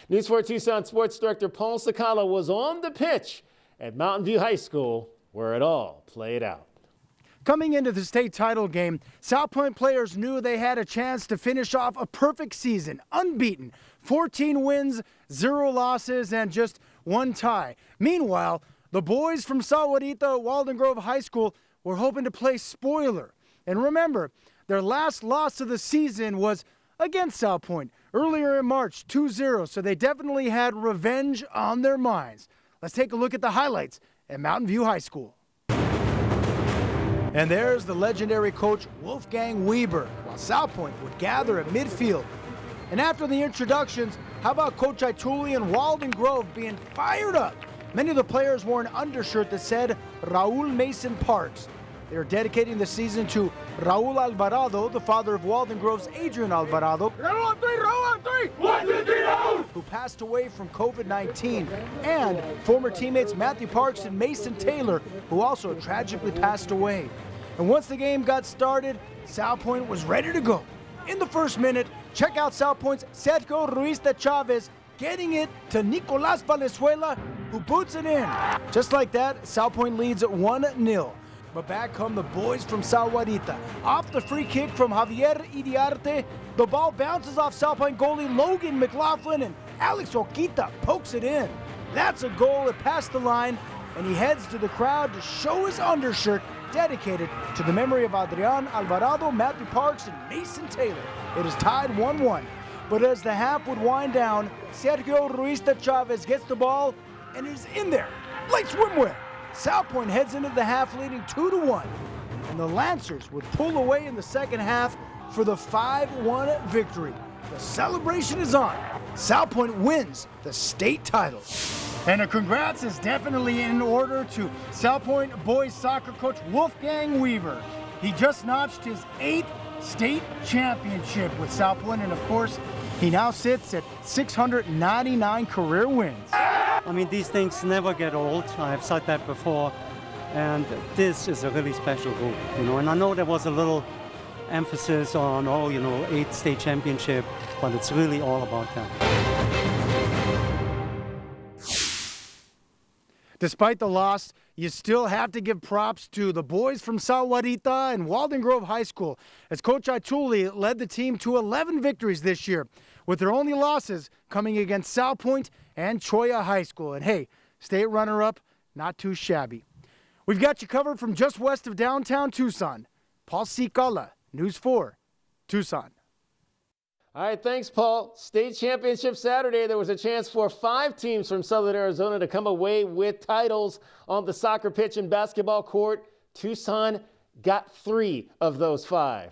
News 4 Tucson Sports Director Paul Sakala was on the pitch at Mountain View High School where it all played out. Coming into the state title game, Salpointe players knew they had a chance to finish off a perfect season, unbeaten, 14 wins, 0 losses, and just 1 tie. Meanwhile, the boys from Salpointe at Walden Grove High School were hoping to play spoiler. And remember, their last loss of the season was against Salpointe earlier in March, 2-0, so they definitely had revenge on their minds. Let's take a look at the highlights at Mountain View High School. And there's the legendary coach Wolfgang Weber, while Salpointe would gather at midfield. And after the introductions, how about Coach Ituli and Walden Grove being fired up? Many of the players wore an undershirt that said Raul Mason Parks. They are dedicating the season to Raul Alvarado, the father of Walden Grove's Adrian Alvarado, who passed away from COVID-19, and former teammates Matthew Parks and Mason Taylor, who also tragically passed away. And once the game got started, Salpointe was ready to go. In the first minute, check out Salpointe's Sergio Ruiz de Chavez getting it to Nicolas Valenzuela, who boots it in. Just like that, Salpointe leads at 1-0. But back come the boys from Salpointe. Off the free kick from Javier Idiarte, the ball bounces off Salpointe goalie Logan McLaughlin, and Alex Oquita pokes it in. That's a goal that passed the line, and he heads to the crowd to show his undershirt dedicated to the memory of Adrian Alvarado, Matthew Parks, and Mason Taylor. It is tied 1-1. But as the half would wind down, Sergio Ruiz de Chavez gets the ball and is in there like swimwear. Salpointe heads into the half leading 2-1. And the Lancers would pull away in the second half for the 5-1 victory. The celebration is on. Salpointe wins the state title. And a congrats is definitely in order to Salpointe boys soccer coach Wolfgang Weber. He just notched his 8th state championship with Salpointe, and of course, he now sits at 699 career wins. I mean, these things never get old. I've said that before, and this is a really special group, you know. And I know there was a little emphasis on, 8 state championship, but it's really all about that. Despite the loss, you still have to give props to the boys from Salpointe and Walden Grove High School, as Coach Ituli led the team to 11 victories this year, with their only losses coming against Salpointe and Choya High School. And hey, state runner-up, not too shabby. We've got you covered from just west of downtown Tucson. Paul Sakala, News 4, Tucson. All right, thanks, Paul. State Championship Saturday, there was a chance for 5 teams from Southern Arizona to come away with titles on the soccer pitch and basketball court. Tucson got 3 of those 5.